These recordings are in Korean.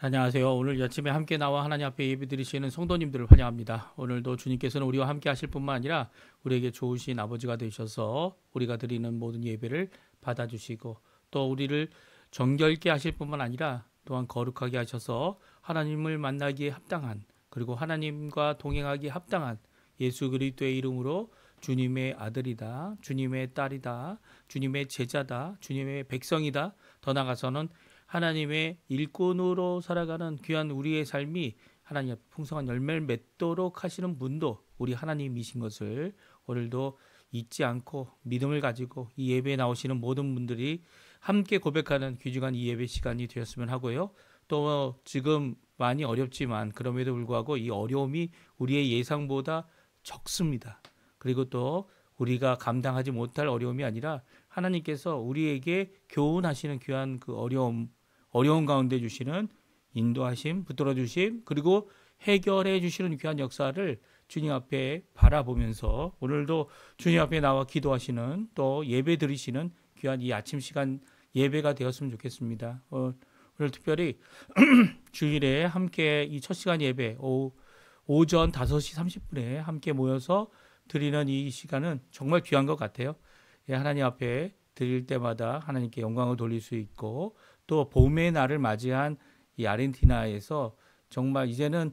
안녕하세요. 오늘 아침에 함께 나와 하나님 앞에 예배드리시는 성도님들을 환영합니다. 오늘도 주님께서는 우리와 함께 하실 뿐만 아니라 우리에게 좋으신 아버지가 되셔서 우리가 드리는 모든 예배를 받아주시고 또 우리를 정결케 하실 뿐만 아니라 또한 거룩하게 하셔서 하나님을 만나기에 합당한, 그리고 하나님과 동행하기에 합당한 예수 그리스도의 이름으로 주님의 아들이다, 주님의 딸이다, 주님의 제자다, 주님의 백성이다, 더 나아가서는 하나님의 일꾼으로 살아가는 귀한 우리의 삶이 하나님 앞에 풍성한 열매를 맺도록 하시는 분도 우리 하나님이신 것을 오늘도 잊지 않고 믿음을 가지고 이 예배에 나오시는 모든 분들이 함께 고백하는 귀중한 이 예배 시간이 되었으면 하고요. 또 지금 많이 어렵지만 그럼에도 불구하고 이 어려움이 우리의 예상보다 적습니다. 그리고 또 우리가 감당하지 못할 어려움이 아니라 하나님께서 우리에게 교훈하시는 귀한 그 어려움 가운데 주시는 인도하심, 붙들어 주심, 그리고 해결해 주시는 귀한 역사를 주님 앞에 바라보면서 오늘도 주님 앞에 나와 기도하시는, 또 예배 드리시는 귀한 이 아침 시간 예배가 되었으면 좋겠습니다. 오늘 특별히 주일에 함께 이 첫 시간 예배 오전 5시 30분에 함께 모여서 드리는 이 시간은 정말 귀한 것 같아요. 하나님 앞에 드릴 때마다 하나님께 영광을 돌릴 수 있고, 또 봄의 날을 맞이한 이 아르헨티나에서 정말 이제는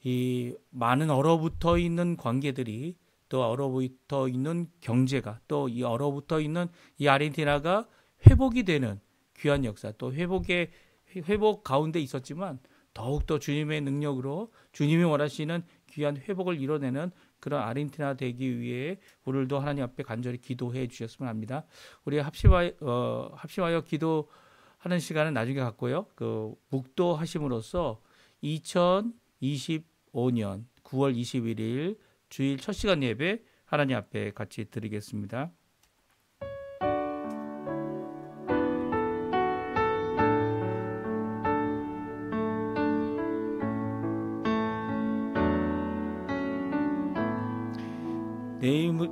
이 많은 얼어붙어 있는 관계들이, 또 얼어붙어 있는 경제가, 또 이 얼어붙어 있는 이 아르헨티나가 회복이 되는 귀한 역사, 또 회복 가운데 있었지만 더욱더 주님의 능력으로 주님이 원하시는 귀한 회복을 이뤄내는 그런 아르헨티나 되기 위해 오늘도 하나님 앞에 간절히 기도해 주셨으면 합니다. 우리 합심하여 기도하는 시간은 나중에 갖고요. 묵도하심으로써 2025년 9월 21일 주일 첫 시간 예배 하나님 앞에 같이 드리겠습니다.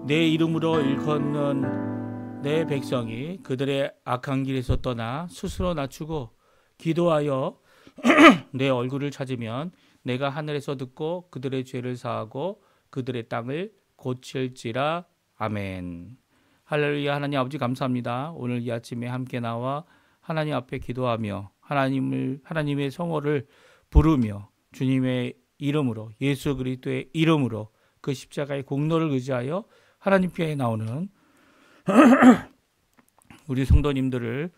내 이름으로 일컫는 내 백성이 그들의 악한 길에서 떠나 스스로 낮추고 기도하여 내 얼굴을 찾으면 내가 하늘에서 듣고 그들의 죄를 사하고 그들의 땅을 고칠지라. 아멘. 할렐루야. 하나님 아버지 감사합니다. 오늘 이 아침에 함께 나와 하나님 앞에 기도하며 하나님의 성호를 부르며 주님의 이름으로, 예수 그리스도의 이름으로 그 십자가의 공로를 의지하여 하나님 편에 나오는 우리 성도님들을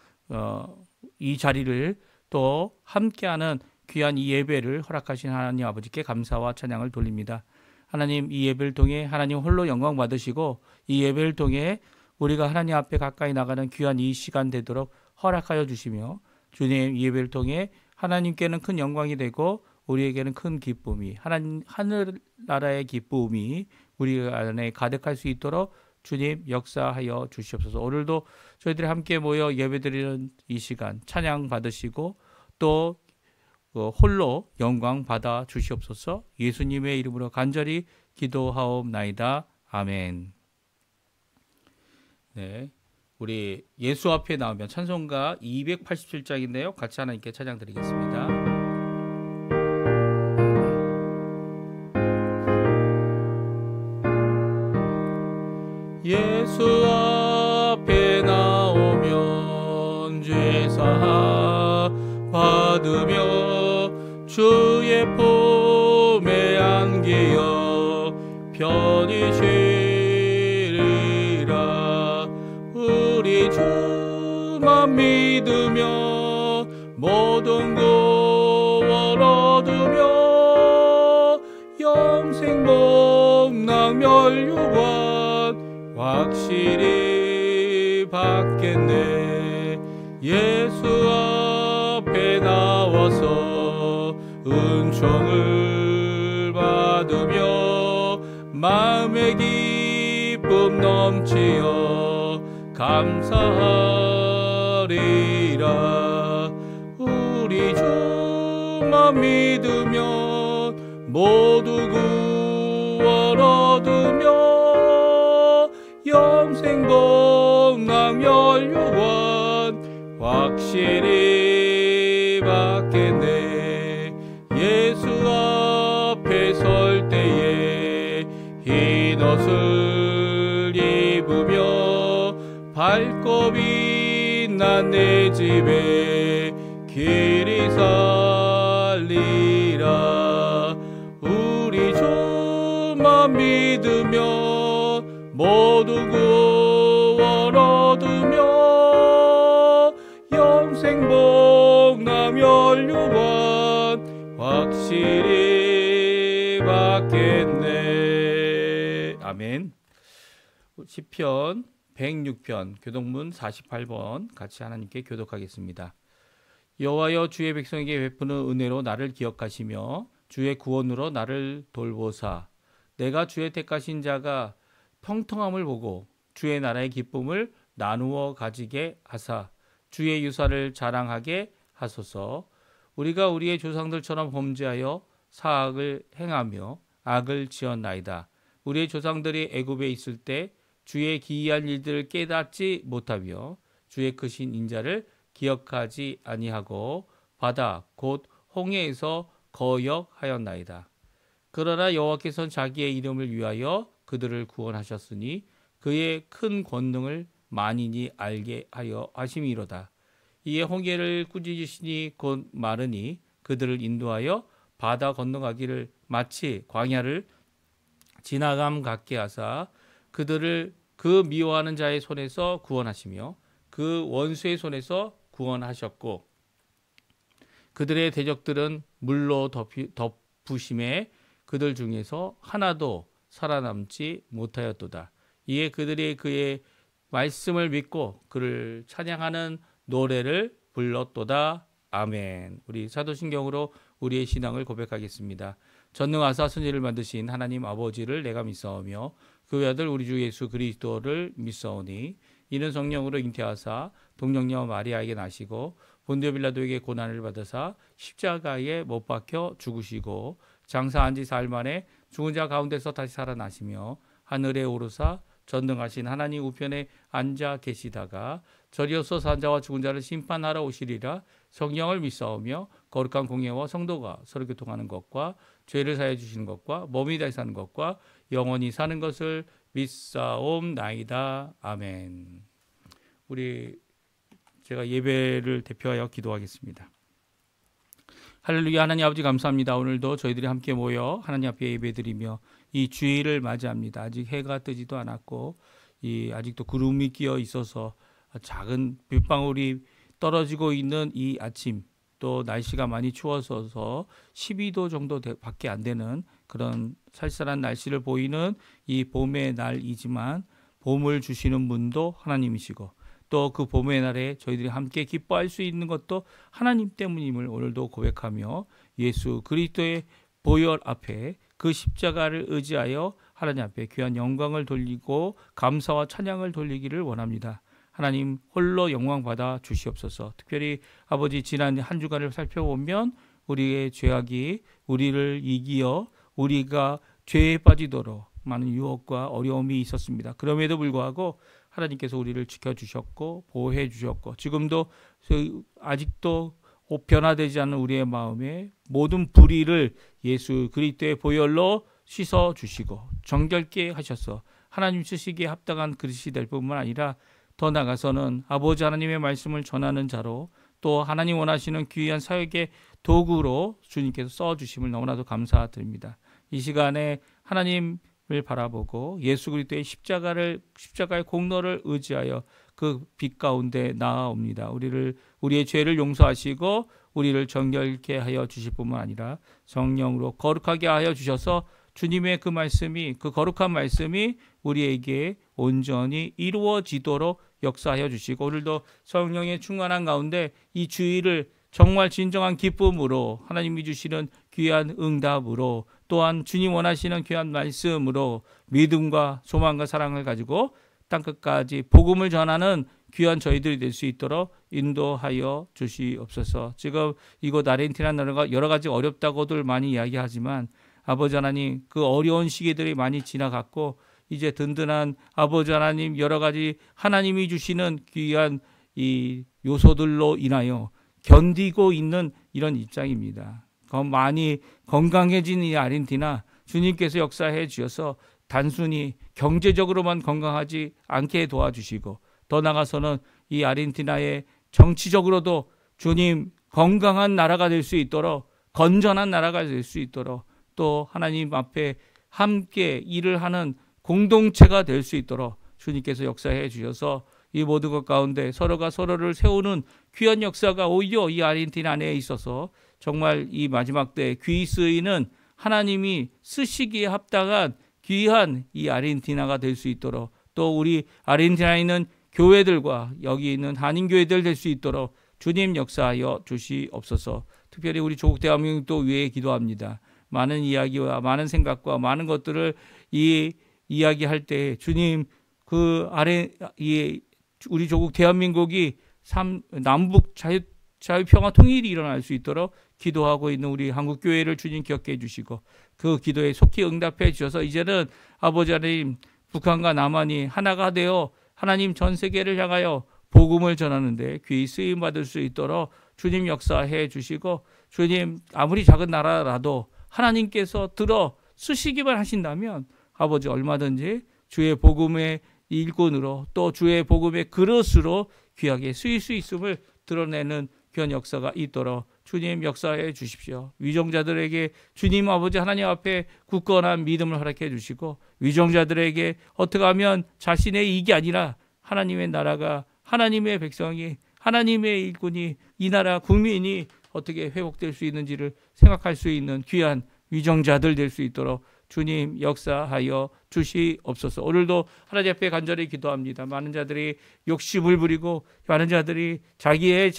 이 자리를 또 함께하는 귀한 이 예배를 허락하신 하나님 아버지께 감사와 찬양을 돌립니다. 하나님, 이 예배를 통해 하나님 홀로 영광 받으시고 이 예배를 통해 우리가 하나님 앞에 가까이 나가는 귀한 이 시간 되도록 허락하여 주시며, 주님 이 예배를 통해 하나님께는 큰 영광이 되고 우리에게는 큰 기쁨이, 하늘나라의 기쁨이 우리 안에 가득할 수 있도록 주님 역사하여 주시옵소서. 오늘도 저희들이 함께 모여 예배드리는 이 시간 찬양 받으시고 또 홀로 영광 받아 주시옵소서. 예수님의 이름으로 간절히 기도하옵나이다. 아멘. 네, 우리 예수 앞에 나오면 찬송가 287장인데요. 같이 하나님께 찬양 드리겠습니다. 예수 앞에 나오면 죄사 받으며 주의 품에 안기어 편히 쉬리라. 우리 주만 믿으며 모든 구원 얻으며 영생 복락 멸류관 확실히 받겠네. 예수 앞에 나와서 은총을 받으며 마음의 기쁨 넘치어 감사하리라. 우리 주만 믿으면 모두 구원 얻으며 영생 복락 멸류관 확실히 받겠네. 옷을 입으며 밝고 빛난 내 집에 길이 살리라. 우리 주만 믿으며 모두 구원 얻으며 영생 복남 혈육원 확실히 받겠네. 아멘. 시편 106편 교독문 48번 같이 하나님께 교독하겠습니다. 여호와여, 주의 백성에게 베푸는 은혜로 나를 기억하시며 주의 구원으로 나를 돌보사. 내가 주의 택하신 자가 평통함을 보고 주의 나라의 기쁨을 나누어 가지게 하사 주의 유사를 자랑하게 하소서. 우리가 우리의 조상들처럼 범죄하여 사악을 행하며 악을 지었나이다. 우리의 조상들이 애굽에 있을 때 주의 기이한 일들을 깨닫지 못하며 주의 크신 인자를 기억하지 아니하고 바다 곧 홍해에서 거역하였나이다. 그러나 여호와께서는 자기의 이름을 위하여 그들을 구원하셨으니 그의 큰 권능을 만인이 알게 하여 하심이로다. 이에 홍해를 꾸짖으시니 곧 마르니 그들을 인도하여 바다 건너가기를 마치 광야를 지나감 같게 하사 그들을 그 미워하는 자의 손에서 구원하시며 그 원수의 손에서 구원하셨고 그들의 대적들은 물로 덮으심에 그들 중에서 하나도 살아남지 못하였도다. 이에 그들이 그의 말씀을 믿고 그를 찬양하는 노래를 불렀도다. 아멘. 우리 사도신경으로 우리의 신앙을 고백하겠습니다. 전능하사 천지를 만드신 하나님 아버지를 내가 믿사오며 그 외아들 우리 주 예수 그리스도를 믿사오니 이는 성령으로 잉태하사 동정녀 마리아에게 나시고 본디오 빌라도에게 고난을 받으사 십자가에 못 박혀 죽으시고 장사한 지 사흘 만에 죽은 자 가운데서 다시 살아나시며 하늘에 오르사 전능하신 하나님 우편에 앉아 계시다가 저리어서 산 자와 죽은 자를 심판하러 오시리라. 성령을 믿사오며 거룩한 공예와 성도가 서로 교통하는 것과 죄를 사해 주시는 것과 몸이 다시 사는 것과 영원히 사는 것을 믿사옵나이다. 아멘. 제가 예배를 대표하여 기도하겠습니다. 할렐루야. 하나님 아버지 감사합니다. 오늘도 저희들이 함께 모여 하나님 앞에 예배드리며 이 주일을 맞이합니다. 아직 해가 뜨지도 않았고 아직도 구름이 끼어 있어서 작은 빗방울이 떨어지고 있는 이 아침, 또 날씨가 많이 추워서 12도 정도 밖에 안 되는 그런 쌀쌀한 날씨를 보이는 이 봄의 날이지만 봄을 주시는 분도 하나님이시고 또 그 봄의 날에 저희들이 함께 기뻐할 수 있는 것도 하나님 때문임을 오늘도 고백하며 예수 그리스도의 보혈 앞에 그 십자가를 의지하여 하나님 앞에 귀한 영광을 돌리고 감사와 찬양을 돌리기를 원합니다. 하나님 홀로 영광 받아 주시옵소서. 특별히 아버지 지난 한 주간을 살펴보면 우리의 죄악이 우리를 이기어 우리가 죄에 빠지도록 많은 유혹과 어려움이 있었습니다. 그럼에도 불구하고 하나님께서 우리를 지켜주셨고 보호해 주셨고 지금도 아직도 변화되지 않는 우리의 마음에 모든 불의를 예수 그리스도의 보혈로 씻어주시고 정결케 하셔서 하나님 쓰시기에 합당한 그릇이 될 뿐만 아니라 더 나아가서는 아버지 하나님의 말씀을 전하는 자로 또 하나님 원하시는 귀한 사역의 도구로 주님께서 써주심을 너무나도 감사드립니다. 이 시간에 하나님을 바라보고 예수 그리스도의 십자가의 공로를 의지하여 그 빛 가운데 나아옵니다. 우리의 죄를 용서하시고 우리를 정결케 하여 주실 뿐만 아니라 성령으로 거룩하게 하여 주셔서 주님의 그 말씀이 그 거룩한 말씀이 우리에게 온전히 이루어지도록 역사하여 주시고 오늘도 성령의 충만한 가운데 이 주일을 정말 진정한 기쁨으로 하나님이 주시는 귀한 응답으로 또한 주님 원하시는 귀한 말씀으로 믿음과 소망과 사랑을 가지고 땅끝까지 복음을 전하는 귀한 저희들이 될 수 있도록 인도하여 주시옵소서. 지금 이곳 아르헨티나 여러 가지 어렵다고들 많이 이야기하지만 아버지 하나님 그 어려운 시기들이 많이 지나갔고 이제 든든한 아버지 하나님 여러 가지 하나님이 주시는 귀한 이 요소들로 인하여 견디고 있는 이런 입장입니다. 많이 건강해진 이 아르헨티나 주님께서 역사해 주셔서 단순히 경제적으로만 건강하지 않게 도와주시고, 더 나아가서는 이 아르헨티나의 정치적으로도 주님 건강한 나라가 될 수 있도록, 건전한 나라가 될 수 있도록, 또 하나님 앞에 함께 일을 하는 공동체가 될 수 있도록 주님께서 역사해 주셔서 이 모든 것 가운데 서로가 서로를 세우는 귀한 역사가 오히려 이 아르헨티나 내에 있어서 정말 이 마지막 때 귀히 쓰이는 하나님이 쓰시기에 합당한 귀한 이 아르헨티나가 될 수 있도록, 또 우리 아르헨티나에 있는 교회들과 여기 있는 한인교회들 될 수 있도록 주님 역사하여 주시옵소서. 특별히 우리 조국 대한민국도 위해 기도합니다. 많은 이야기와 많은 생각과 많은 것들을 이야기할 때 주님 그 아래 우리 조국 대한민국이 남북 자유평화 통일이 일어날 수 있도록 기도하고 있는 우리 한국교회를 주님 기억해 주시고, 그 기도에 속히 응답해 주셔서 이제는 아버지 하나님 북한과 남한이 하나가 되어 하나님 전 세계를 향하여 복음을 전하는데 귀히 쓰임 받을 수 있도록 주님 역사해 주시고, 주님 아무리 작은 나라라도 하나님께서 들어 쓰시기만 하신다면 아버지 얼마든지 주의 복음의 일꾼으로, 또 주의 복음의 그릇으로 귀하게 쓰일 수 있음을 드러내는 귀한 역사가 있도록 주님 역사해 주십시오. 위정자들에게 주님 아버지 하나님 앞에 굳건한 믿음을 허락해 주시고, 위정자들에게 어떻게 하면 자신의 이익이 아니라 하나님의 나라가, 하나님의 백성이, 하나님의 일꾼이, 이 나라 국민이 어떻게 회복될 수 있는지를 생각할 수 있는 귀한 위정자들 될 수 있도록 주님 역사하여 주시옵소서. 오늘도 하나님 앞에 간절히 기도합니다. 많은 자들이 욕심을 부리고, 많은 자들이 자기의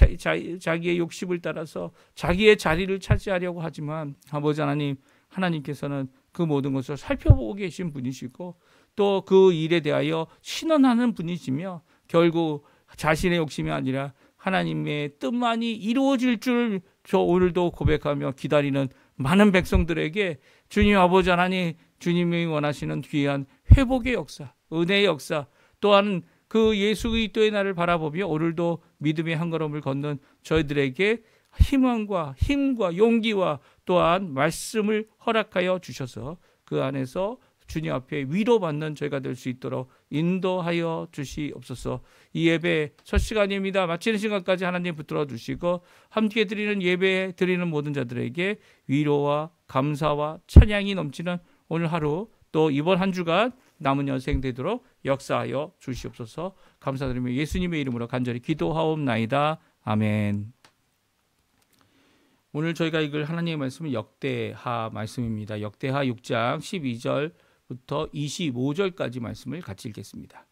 욕심을 따라서 자기의 자리를 차지하려고 하지만 아버지 하나님, 하나님께서는 그 모든 것을 살펴보고 계신 분이시고, 또 그 일에 대하여 신원하는 분이시며, 결국 자신의 욕심이 아니라 하나님의 뜻만이 이루어질 줄 저 오늘도 고백하며 기다리는 많은 백성들에게 주님 아버지 하나님, 주님이 원하시는 귀한 회복의 역사, 은혜의 역사, 또한 그 예수 그리스도의 날을 바라보며 오늘도 믿음의 한 걸음을 걷는 저희들에게 희망과 힘과 용기와 또한 말씀을 허락하여 주셔서 그 안에서 주님 앞에 위로받는 저희가 될 수 있도록 인도하여 주시옵소서. 이 예배 첫 시간입니다. 마치는 시간까지 하나님 붙들어 주시고, 함께 드리는 예배 드리는 모든 자들에게 위로와 감사와 찬양이 넘치는 오늘 하루, 또 이번 한 주간 남은 여생 되도록 역사하여 주시옵소서. 감사드리며 예수님의 이름으로 간절히 기도하옵나이다. 아멘. 오늘 저희가 읽을 하나님의 말씀은 역대하 말씀입니다. 역대하 6장 12절부터 25절까지 말씀을 같이 읽겠습니다.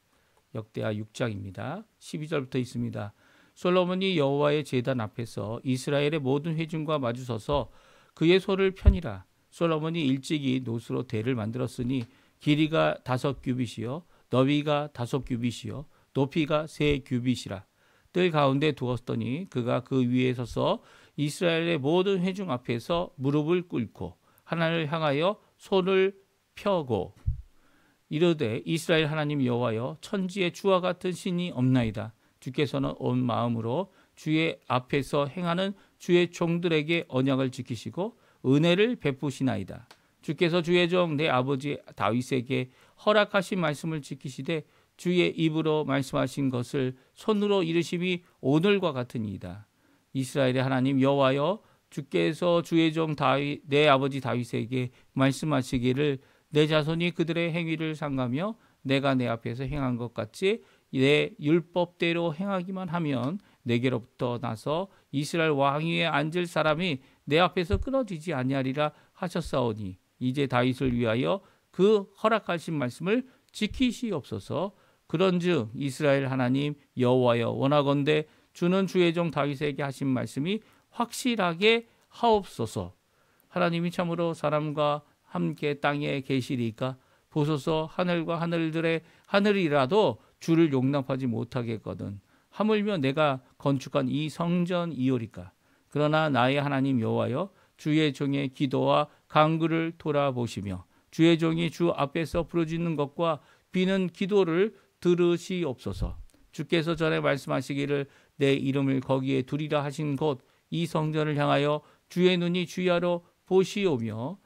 역대하 6장입니다. 12절부터 있습니다. 솔로몬이 여호와의 제단 앞에서 이스라엘의 모든 회중과 마주서서 그의 소를 편이라. 솔로몬이 일찍이 노수로 대를 만들었으니 길이가 5규빗이요 너비가 5규빗이요 높이가 3규빗이라. 뜰 가운데 두었더니 그가 그 위에 서서 이스라엘의 모든 회중 앞에서 무릎을 꿇고 하나님을 향하여 손을 펴고 이르되 이스라엘 하나님 여호와여, 천지에 주와 같은 신이 없나이다. 주께서는 온 마음으로 주의 앞에서 행하는 주의 종들에게 언약을 지키시고 은혜를 베푸시나이다. 주께서 주의 종 내 아버지 다윗에게 허락하신 말씀을 지키시되 주의 입으로 말씀하신 것을 손으로 이루심이 오늘과 같으니이다. 이스라엘의 하나님 여호와여, 주께서 주의 종 다윗 내 아버지 다윗에게 말씀하시기를 내 자손이 그들의 행위를 삼가며 내가 내 앞에서 행한 것 같이 내 율법대로 행하기만 하면 내게로부터 나서 이스라엘 왕 위에 앉을 사람이 내 앞에서 끊어지지 아니하리라 하셨사오니 이제 다윗을 위하여 그 허락하신 말씀을 지키시옵소서. 그런즉 이스라엘 하나님 여호와여, 원하건대 주는 주의 종 다윗에게 하신 말씀이 확실하게 하옵소서. 하나님이 참으로 사람과 함께 땅에 계시리까? 보소서, 하늘과 하늘이라도 주를 용납하지 못하겠거든. 하물며 내가 건축한 이 성전이오리까? 그러나 나의 하나님 여호와여, 주의 종의 기도와 간구를 돌아보시며 주의 종이 주 앞에서 부르짖는 것과 비는 기도를 들으시옵소서. 주께서 전에 말씀하시기를 내 이름을 거기에 두리라 하신 곳 이 성전을 향하여 주의 눈이 주야로 보시오며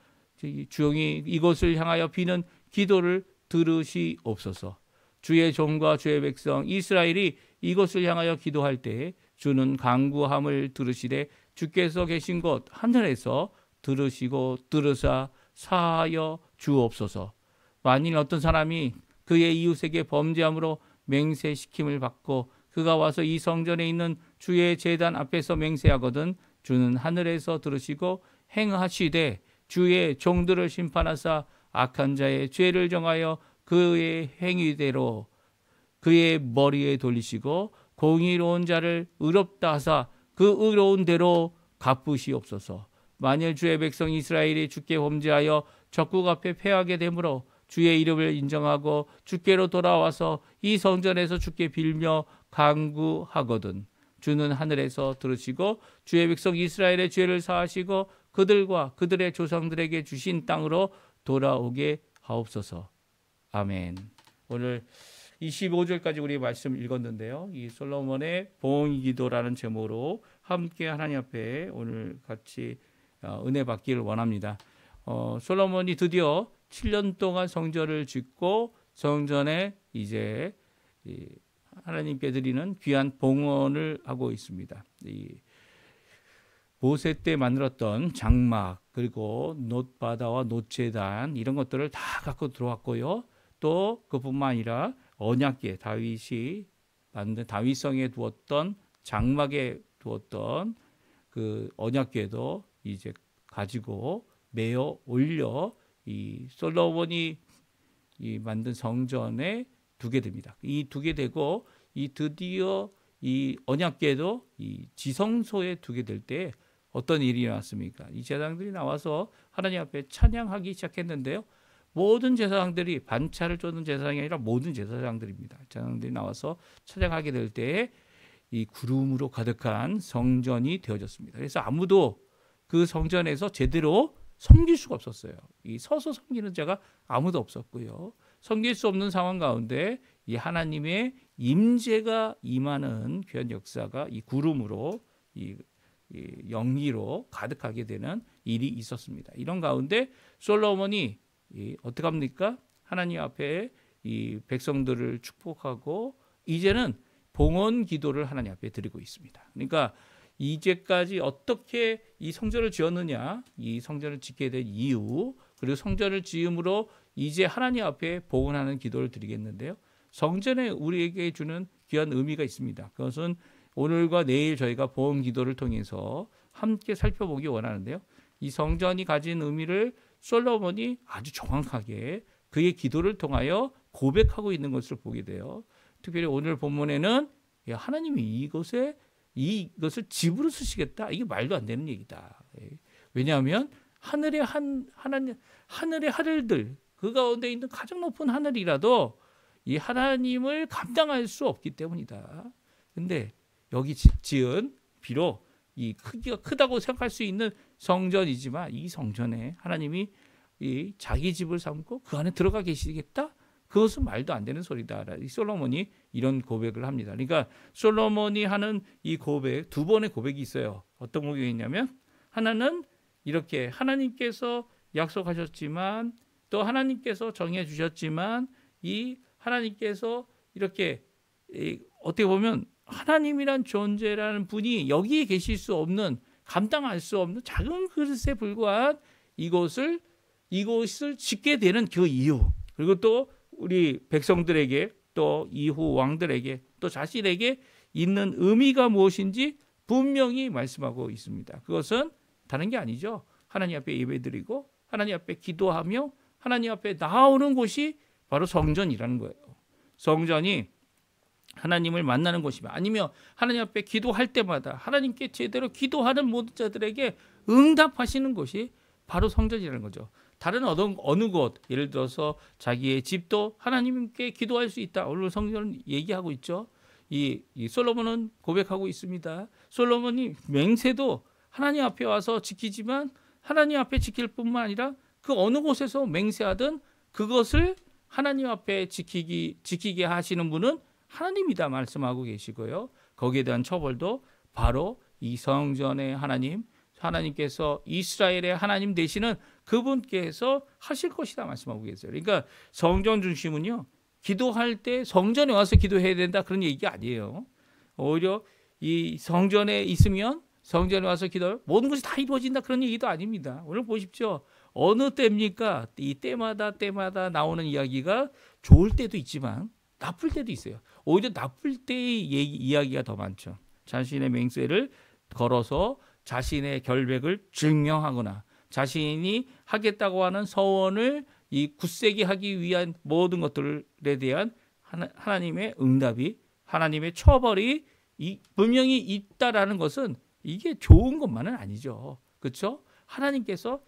주용이 이곳을 향하여 비는 기도를 들으시옵소서. 주의 종과 주의 백성 이스라엘이 이것을 향하여 기도할 때 주는 간구함을 들으시되 주께서 계신 곳 하늘에서 들으시고 들으사 사하여 주옵소서. 만일 어떤 사람이 그의 이웃에게 범죄함으로 맹세시킴을 받고 그가 와서 이 성전에 있는 주의 제단 앞에서 맹세하거든 주는 하늘에서 들으시고 행하시되 주의 종들을 심판하사 악한 자의 죄를 정하여 그의 행위대로 그의 머리에 돌리시고 공의로운 자를 의롭다 하사 그 의로운 대로 갚으시옵소서. 만일 주의 백성 이스라엘이 주께 범죄하여 적국 앞에 패하게 되므로 주의 이름을 인정하고 주께로 돌아와서 이 성전에서 주께 빌며 간구하거든 주는 하늘에서 들으시고 주의 백성 이스라엘의 죄를 사하시고 그들과 그들의 조상들에게 주신 땅으로 돌아오게 하옵소서. 아멘. 오늘 25절까지 우리 말씀 읽었는데요. 이 솔로몬의 봉헌기도라는 제목으로 함께 하나님 앞에 오늘 같이 은혜 받기를 원합니다. 솔로몬이 드디어 7년 동안 성전을 짓고 성전에 이제 하나님께 드리는 귀한 봉헌을 하고 있습니다. 이 모세 때 만들었던 장막 그리고 놋바다와 놋제단 이런 것들을 다 갖고 들어왔고요. 또 그뿐만 아니라 언약궤 다윗이 만든 다윗성에 두었던 장막에 두었던 그 언약궤도 이제 가지고 메어 올려 이 솔로몬이 이 만든 성전에 두게 됩니다. 이 두게 되고 이 드디어 이 언약궤도 이 지성소에 두게 될 때 어떤 일이 일어났습니까? 이 제사장들이 나와서 하나님 앞에 찬양하기 시작했는데요. 모든 제사장들이 반차를 쫓는 제사장이 아니라 모든 제사장들입니다. 제사장들이 나와서 찬양하게 될 때 이 구름으로 가득한 성전이 되어졌습니다. 그래서 아무도 그 성전에서 제대로 섬길 수가 없었어요. 이 서서 섬기는 자가 아무도 없었고요. 섬길 수 없는 상황 가운데 이 하나님의 임재가 임하는 귀한 역사가 이 구름으로 이 영리로 가득하게 되는 일이 있었습니다. 이런 가운데 솔로몬이 어떻게 합니까? 하나님 앞에 이 백성들을 축복하고 이제는 봉헌 기도를 하나님 앞에 드리고 있습니다. 그러니까 이제까지 어떻게 이 성전을 지었느냐, 이 성전을 짓게 된 이유, 그리고 성전을 지음으로 이제 하나님 앞에 봉헌하는 기도를 드리겠는데요. 성전에 우리에게 주는 귀한 의미가 있습니다. 그것은 오늘과 내일 저희가 봉헌 기도를 통해서 함께 살펴보기 원하는데요. 이 성전이 가진 의미를 솔로몬이 아주 정확하게 그의 기도를 통하여 고백하고 있는 것을 보게 돼요. 특별히 오늘 본문에는 하나님이 이것을 집으로 쓰시겠다. 이게 말도 안 되는 얘기다. 왜냐하면 하늘의 하늘들 그 가운데 있는 가장 높은 하늘이라도 이 하나님을 감당할 수 없기 때문이다. 근데 여기 지은 비록 이 크기가 크다고 생각할 수 있는 성전이지만 이 성전에 하나님이 이 자기 집을 삼고 그 안에 들어가 계시겠다? 그것은 말도 안 되는 소리다. 이 솔로몬이 이런 고백을 합니다. 그러니까 솔로몬이 하는 이 고백, 두 번의 고백이 있어요. 어떤 고백이 있냐면 하나는 이렇게 하나님께서 약속하셨지만 또 하나님께서 정해 주셨지만 이 하나님께서 이렇게 어떻게 보면 하나님이란 존재라는 분이 여기에 계실 수 없는 감당할 수 없는 작은 그릇에 불과한 이것을 짓게 되는 그 이유 그리고 또 우리 백성들에게 또 이후 왕들에게 또 자신에게 있는 의미가 무엇인지 분명히 말씀하고 있습니다. 그것은 다른 게 아니죠. 하나님 앞에 예배드리고 하나님 앞에 기도하며 하나님 앞에 나오는 곳이 바로 성전이라는 거예요. 성전이 하나님을 만나는 곳이며 아니면 하나님 앞에 기도할 때마다 하나님께 제대로 기도하는 모든 자들에게 응답하시는 곳이 바로 성전이라는 거죠. 다른 어느 곳 예를 들어서 자기의 집도 하나님께 기도할 수 있다. 오늘 성경은 얘기하고 있죠. 이 솔로몬은 고백하고 있습니다. 솔로몬이 맹세도 하나님 앞에 와서 지키지만 하나님 앞에 지킬 뿐만 아니라 그 어느 곳에서 맹세하든 그것을 하나님 앞에 지키게 하시는 분은 하나님이다 말씀하고 계시고요. 거기에 대한 처벌도 바로 이 성전의 하나님께서 이스라엘의 하나님 되시는 그분께서 하실 것이다 말씀하고 계세요. 그러니까 성전 중심은요, 기도할 때 성전에 와서 기도해야 된다 그런 얘기가 아니에요. 오히려 이 성전에 있으면 성전에 와서 기도하면 모든 것이 다 이루어진다 그런 얘기도 아닙니다. 오늘 보십시오. 어느 때입니까? 이 때마다 나오는 이야기가 좋을 때도 있지만 나쁠 때도 있어요. 오히려 나쁠 때의 이야기가 더 많죠. 자신의 맹세를 걸어서 자신의 결백을 증명하거나 자신이 하겠다고 하는 서원을 이 굳세게 하기 위한 모든 것들에 대한 하나님의 응답이, 하나님의 처벌이 분명히 있다라는 것은 이게 좋은 것만은 아니죠. 그렇죠? 하나님께서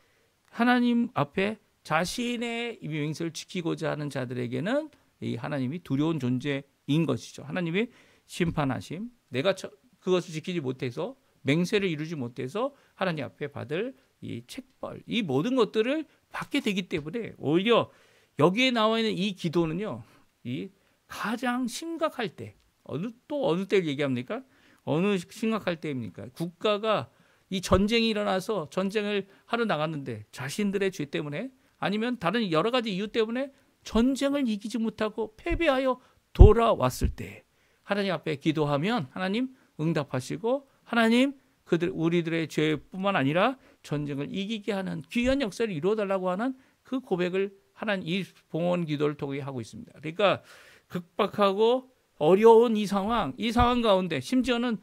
하나님 앞에 자신의 맹세를 지키고자 하는 자들에게는 이 하나님이 두려운 존재인 것이죠. 하나님이 심판하심, 내가 그것을 지키지 못해서 맹세를 이루지 못해서 하나님 앞에 받을 이 책벌, 이 모든 것들을 받게 되기 때문에 오히려 여기에 나와 있는 이 기도는요, 이 가장 심각할 때, 어느 때를 얘기합니까? 어느 심각할 때입니까? 국가가 이 전쟁이 일어나서 전쟁을 하러 나갔는데 자신들의 죄 때문에 아니면 다른 여러 가지 이유 때문에 전쟁을 이기지 못하고 패배하여 돌아왔을 때 하나님 앞에 기도하면 하나님 응답하시고 하나님 우리들의 죄뿐만 아니라 전쟁을 이기게 하는 귀한 역사를 이루어달라고 하는 그 고백을 하나님 이 봉헌 기도를 통해 하고 있습니다. 그러니까 극박하고 어려운 이 상황 가운데 심지어는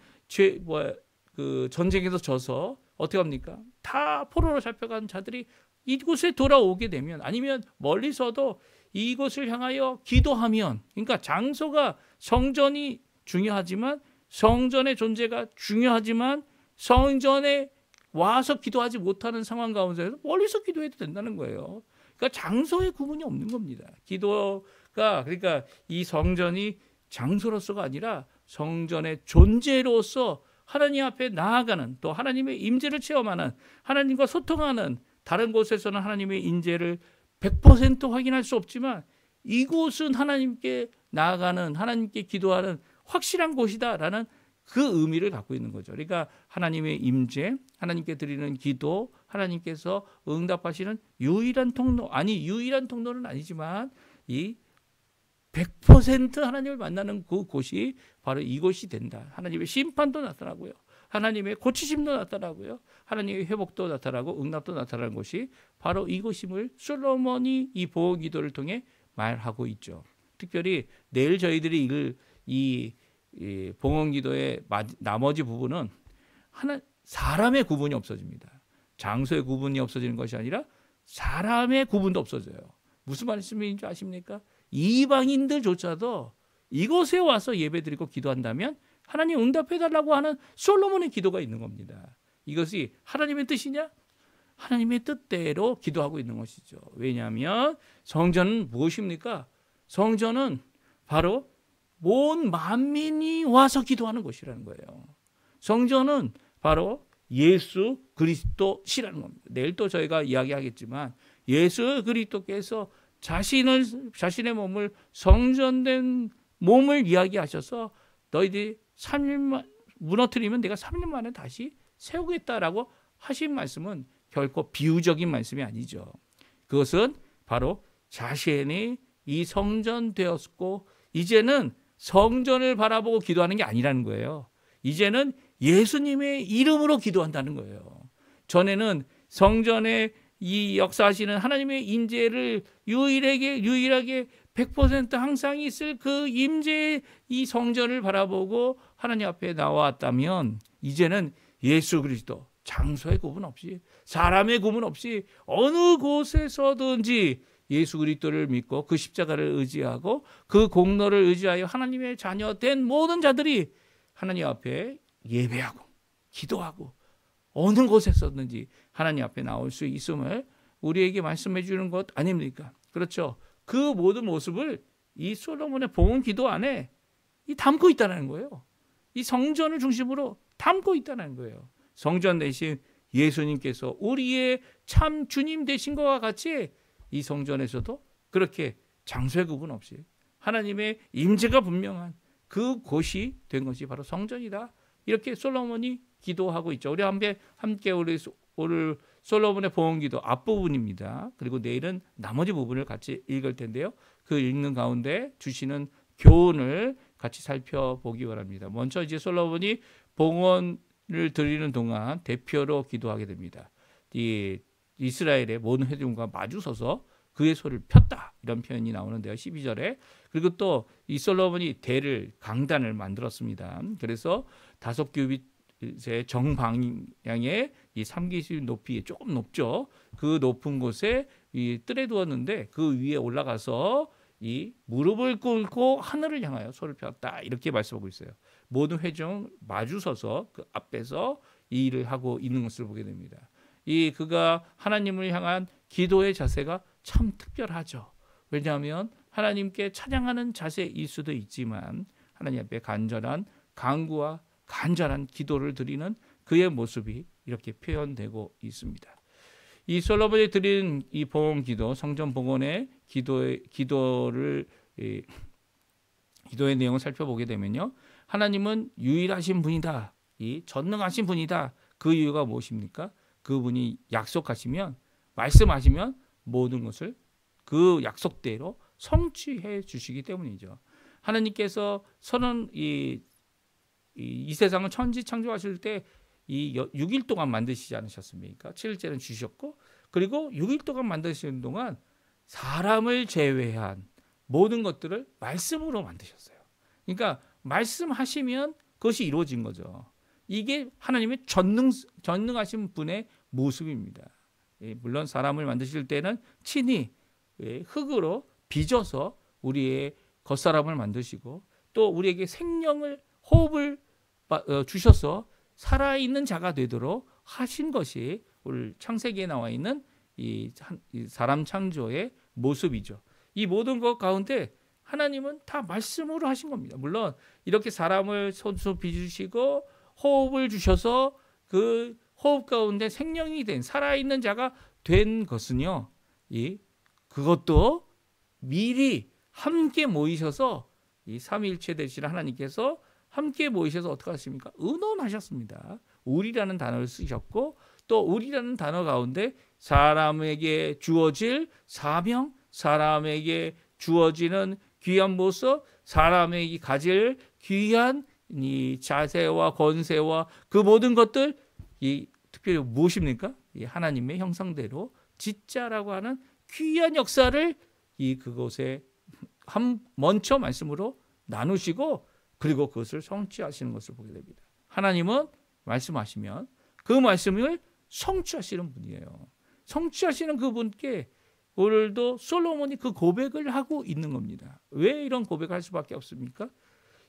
전쟁에서 져서 어떻게 합니까? 다 포로로 잡혀간 자들이 이곳에 돌아오게 되면 아니면 멀리서도 이곳을 향하여 기도하면, 그러니까 장소가 성전이 중요하지만 성전의 존재가 중요하지만 성전에 와서 기도하지 못하는 상황 가운데서 멀리서 기도해도 된다는 거예요. 그러니까 장소의 구분이 없는 겁니다. 기도가 그러니까 이 성전이 장소로서가 아니라 성전의 존재로서 하나님 앞에 나아가는, 또 하나님의 임재를 체험하는, 하나님과 소통하는, 다른 곳에서는 하나님의 임재를 100% 확인할 수 없지만 이곳은 하나님께 나아가는, 하나님께 기도하는 확실한 곳이다라는 그 의미를 갖고 있는 거죠. 그러니까 하나님의 임재, 하나님께 드리는 기도, 하나님께서 응답하시는 유일한 통로는 아니지만 이 100% 하나님을 만나는 그 곳이 바로 이곳이 된다. 하나님의 심판도 나타나고요. 하나님의 고치심도 나타나고요. 하나님의 회복도 나타나고 응답도 나타나는 곳이 바로 이곳임을 솔로몬이 이 보호 기도를 통해 말하고 있죠. 특별히 내일 저희들이 읽을 이 봉헌 기도의 나머지 부분은 사람의 구분이 없어집니다. 장소의 구분이 없어지는 것이 아니라 사람의 구분도 없어져요. 무슨 말씀인지 아십니까? 이방인들조차도 이곳에 와서 예배드리고 기도한다면 하나님 응답해달라고 하는 솔로몬의 기도가 있는 겁니다. 이것이 하나님의 뜻이냐? 하나님의 뜻대로 기도하고 있는 것이죠. 왜냐하면 성전은 무엇입니까? 성전은 바로 온 만민이 와서 기도하는 곳이라는 거예요. 성전은 바로 예수 그리스도시라는 겁니다. 내일 또 저희가 이야기하겠지만 예수 그리스도께서 자신의 몸을 성전된 몸을 이야기하셔서 너희들이 3일 무너뜨리면 내가 3일 만에 다시 세우겠다라고 하신 말씀은 결코 비유적인 말씀이 아니죠. 그것은 바로 자신이 이 성전 되었고 이제는 성전을 바라보고 기도하는 게 아니라는 거예요. 이제는 예수님의 이름으로 기도한다는 거예요. 전에는 성전에 이 역사하시는 하나님의 임재를 유일하게 100% 항상 있을 그 임재의 이 성전을 바라보고 하나님 앞에 나왔다면 이제는 예수 그리스도 장소의 구분 없이 사람의 구분 없이 어느 곳에서든지 예수 그리스도를 믿고 그 십자가를 의지하고 그 공로를 의지하여 하나님의 자녀 된 모든 자들이 하나님 앞에 예배하고 기도하고 어느 곳에서든지 하나님 앞에 나올 수 있음을 우리에게 말씀해 주는 것 아닙니까? 그렇죠. 그 모든 모습을 이 솔로몬의 봉헌 기도 안에 담고 있다는 거예요. 이 성전을 중심으로 담고 있다는 거예요. 성전 대신 예수님께서 우리의 참 주님 되신 것과 같이 이 성전에서도 그렇게 장소의 구분 없이 하나님의 임재가 분명한 그 곳이 된 것이 바로 성전이다. 이렇게 솔로몬이 기도하고 있죠. 우리 함께 우리 오늘 솔로몬의 봉헌기도 앞부분입니다. 그리고 내일은 나머지 부분을 같이 읽을 텐데요. 그 읽는 가운데 주시는 교훈을 같이 살펴보기 바랍니다. 먼저 이제 솔로몬이 봉헌을 드리는 동안 대표로 기도하게 됩니다. 이 이스라엘의 모든 회중과 마주서서 그의 소리를 폈다, 이런 표현이 나오는데요. 12절에. 그리고 또 이 솔로몬이 강단을 만들었습니다. 그래서 5규빗의 정방향에 이 3규빗 높이, 조금 높죠. 그 높은 곳에 이 뜰에 두었는데 그 위에 올라가서 이 무릎을 꿇고 하늘을 향하여 소리를 폈다, 이렇게 말씀하고 있어요. 모든 회중 마주서서 그 앞에서 이 일을 하고 있는 것을 보게 됩니다. 그가 하나님을 향한 기도의 자세가 참 특별하죠. 왜냐하면 하나님께 찬양하는 자세일 수도 있지만 하나님 앞에 간절한 간구와 간절한 기도를 드리는 그의 모습이 이렇게 표현되고 있습니다. 이 솔로몬이 드린 이 봉헌기도, 성전 봉헌의 기도의 내용을 살펴보게 되면요, 하나님은 유일하신 분이다, 이 전능하신 분이다. 그 이유가 무엇입니까? 그분이 약속하시면, 말씀하시면 모든 것을 그 약속대로 성취해 주시기 때문이죠. 하나님께서 이 세상을 천지 창조하실 때 이 6일 동안 만드시지 않으셨습니까? 7일째는 주셨고, 그리고 6일 동안 만드시는 동안 사람을 제외한 모든 것들을 말씀으로 만드셨어요. 그러니까 말씀하시면 그것이 이루어진 거죠. 이게 하나님의 전능하신 분의 모습입니다. 물론 사람을 만드실 때는 친히 흙으로 빚어서 우리의 겉사람을 만드시고, 또 우리에게 생명을, 호흡을 주셔서 살아있는 자가 되도록 하신 것이 오늘 창세기에 나와 있는 이 사람 창조의 모습이죠. 이 모든 것 가운데 하나님은 다 말씀으로 하신 겁니다. 물론 이렇게 사람을 손수 빚으시고 호흡을 주셔서 그 호흡 가운데 생명이 된 살아있는 자가 된 것은요, 그것도 미리 함께 모이셔서 이 삼위일체 되시는 하나님께서 함께 모이셔서 어떻게 하십니까? 의논하셨습니다. 우리라는 단어를 쓰셨고, 또 우리라는 단어 가운데 사람에게 주어질 사명, 사람에게 주어지는 귀한 모습, 사람에게 가질 귀한 이 자세와 권세와 그 모든 것들, 특별히 무엇입니까? 이 하나님의 형상대로 짓자라고 하는 귀한 역사를 그곳에 먼저 말씀으로 나누시고, 그리고 그것을 성취하시는 것을 보게 됩니다. 하나님은 말씀하시면 그 말씀을 성취하시는 분이에요. 성취하시는 그분께 오늘도 솔로몬이 그 고백을 하고 있는 겁니다. 왜 이런 고백을 할 수밖에 없습니까?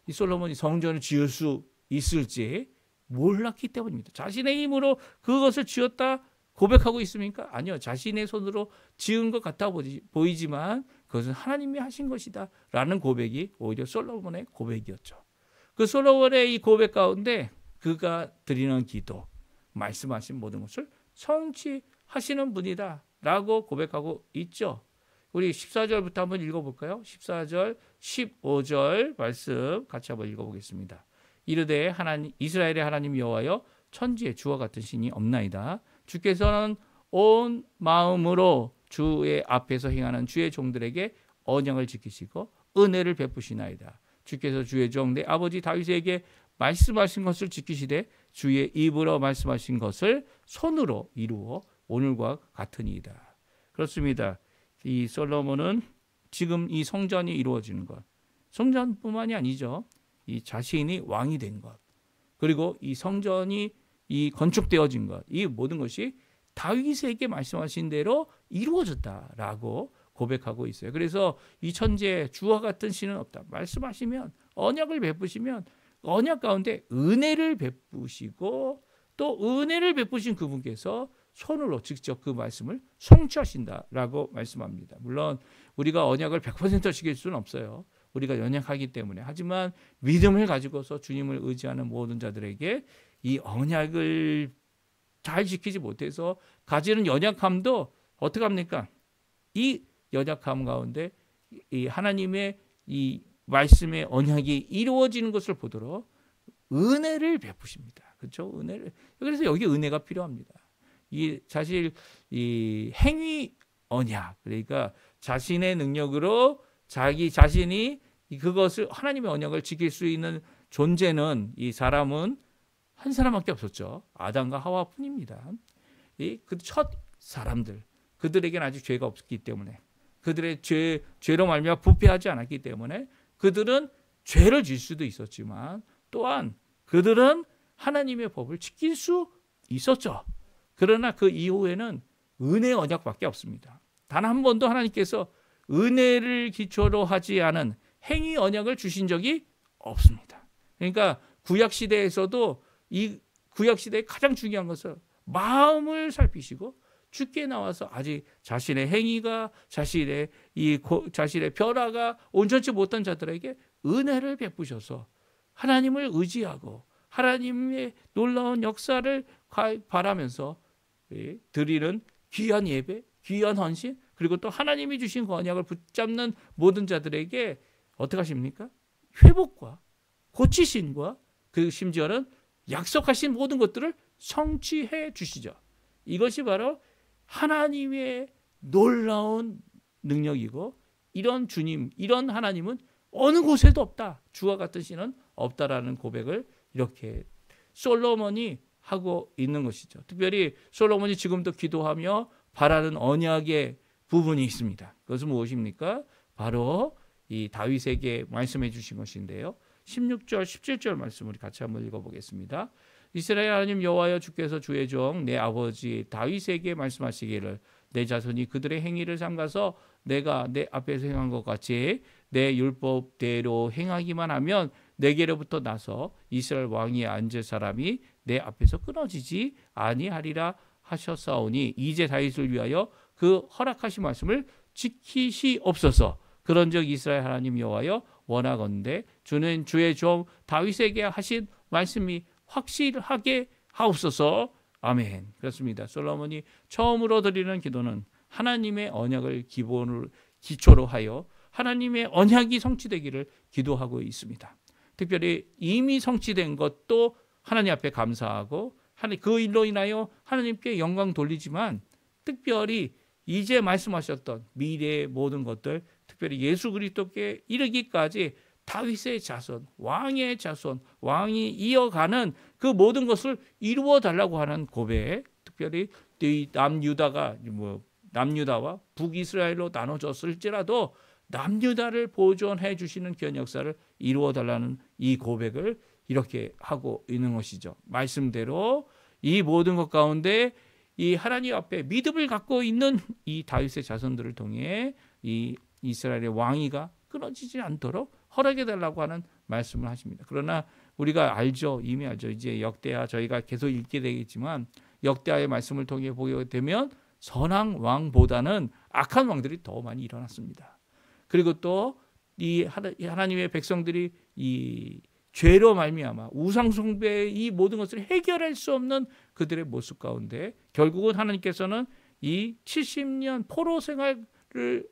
이 솔로몬이 성전을 지을 수 있을지 몰랐기 때문입니다. 자신의 힘으로 그것을 지었다 고백하고 있습니까? 아니요. 자신의 손으로 지은 것 같아 보이지만 그것은 하나님이 하신 것이다 라는 고백이 오히려 솔로몬의 고백이었죠. 그 솔로몬의 이 고백 가운데 그가 드리는 기도, 말씀하신 모든 것을 성취하시는 분이다 라고 고백하고 있죠. 우리 14절부터 한번 읽어볼까요? 14절, 15절 말씀 같이 한번 읽어보겠습니다. 이르되 이스라엘의 하나님 여호와여, 천지에 주와 같은 신이 없나이다. 주께서는 온 마음으로 주의 앞에서 행하는 주의 종들에게 언약을 지키시고 은혜를 베푸시나이다. 주께서 주의 종 내 아버지 다윗에게 말씀하신 것을 지키시되 주의 입으로 말씀하신 것을 손으로 이루어 오늘과 같으니이다. 그렇습니다. 이 솔로몬은 지금 이 성전이 이루어지는 것, 성전뿐만이 아니죠. 이 자신이 왕이 된 것, 그리고 이 성전이 건축되어진 것, 이 모든 것이 다윗에게 말씀하신 대로 이루어졌다라고 고백하고 있어요. 그래서 이 천지에 주와 같은 신은 없다. 말씀하시면, 언약을 베푸시면 언약 가운데 은혜를 베푸시고, 또 은혜를 베푸신 그분께서 손으로 직접 그 말씀을 성취하신다라고 말씀합니다. 물론 우리가 언약을 100% 지킬 수는 없어요. 우리가 연약하기 때문에. 하지만 믿음을 가지고서 주님을 의지하는 모든 자들에게 이 언약을 잘 지키지 못해서 가지는 연약함도 어떻게 합니까? 이 연약함 가운데 이 하나님의 이 말씀의 언약이 이루어지는 것을 보도록 은혜를 베푸십니다. 그렇죠? 은혜를. 그래서 여기 은혜가 필요합니다. 이 사실 이 행위 언약, 그러니까 자신의 능력으로 자기 자신이 그것을 하나님의 언약을 지킬 수 있는 존재는 이 사람은 한 사람밖에 없었죠. 아담과 하와뿐입니다. 이 그 첫 사람들, 그들에게는 아직 죄가 없기 때문에, 그들의 죄로 말미암아 부패하지 않았기 때문에 그들은 죄를 질 수도 있었지만 또한 그들은 하나님의 법을 지킬 수 있었죠. 그러나 그 이후에는 은혜 언약밖에 없습니다. 단 한 번도 하나님께서 은혜를 기초로 하지 않은 행위 언약을 주신 적이 없습니다. 그러니까 구약 시대에서도 이 구약 시대의 가장 중요한 것은 마음을 살피시고 주께 나와서 아직 자신의 행위가 자신의 변화가 온전치 못한 자들에게 은혜를 베푸셔서 하나님을 의지하고 하나님의 놀라운 역사를 바라면서 드리는 귀한 예배, 귀한 헌신, 그리고 또 하나님이 주신 언약을 붙잡는 모든 자들에게 어떻게 하십니까? 회복과 고치심과 그 심지어는 약속하신 모든 것들을 성취해 주시죠. 이것이 바로 하나님의 놀라운 능력이고, 이런 주님, 이런 하나님은 어느 곳에도 없다, 주와 같은 신은 없다라는 고백을 이렇게 솔로몬이 하고 있는 것이죠. 특별히 솔로몬이 지금도 기도하며 바라는 언약의 부분이 있습니다. 그것은 무엇입니까? 바로 이 다윗에게 말씀해 주신 것인데요. 16절, 17절 말씀 우리 같이 한번 읽어보겠습니다. 이스라엘 하나님 여호와여, 주께서 주의 종 내 아버지 다윗에게 말씀하시기를 내 자손이 그들의 행위를 삼가서 내가 내 앞에서 행한 것 같이 내 율법대로 행하기만 하면 내게로부터 나서 이스라엘 왕위에 앉을 사람이 내 앞에서 끊어지지 아니하리라 하셨사오니 이제 다윗을 위하여 그 허락하신 말씀을 지키시옵소서. 그런즉 이스라엘 하나님 여호와여, 원하건대 주는 주의 종 다윗에게 하신 말씀이 확실하게 하옵소서. 아멘. 그렇습니다. 솔로몬이 처음으로 드리는 기도는 하나님의 언약을 기초로 하여 하나님의 언약이 성취되기를 기도하고 있습니다. 특별히 이미 성취된 것도 하나님 앞에 감사하고 그 일로 인하여 하나님께 영광 돌리지만, 특별히 이제 말씀하셨던 미래의 모든 것들, 특별히 예수 그리스도께 이르기까지 다윗의 자손, 왕의 자손, 왕이 이어가는 그 모든 것을 이루어 달라고 하는 고백, 특별히 남유다와 북이스라엘로 나눠졌을지라도 남유다를 보존해 주시는 귀한 역사를 이루어 달라는 이 고백을 이렇게 하고 있는 것이죠. 말씀대로 이 모든 것 가운데 이 하나님 앞에 믿음을 갖고 있는 이 다윗의 자손들을 통해 이 이스라엘의 왕위가 끊어지지 않도록 허락해 달라고 하는 말씀을 하십니다. 그러나 우리가 알죠. 이미 알죠. 이제 역대하 저희가 계속 읽게 되겠지만 역대하의 말씀을 통해 보게 되면 선한 왕보다는 악한 왕들이 더 많이 일어났습니다. 그리고 또 이 하나님의 백성들이 이 죄로 말미암아 우상 숭배의 이 모든 것을 해결할 수 없는 그들의 모습 가운데 결국은 하나님께서는 이 70년 포로 생활을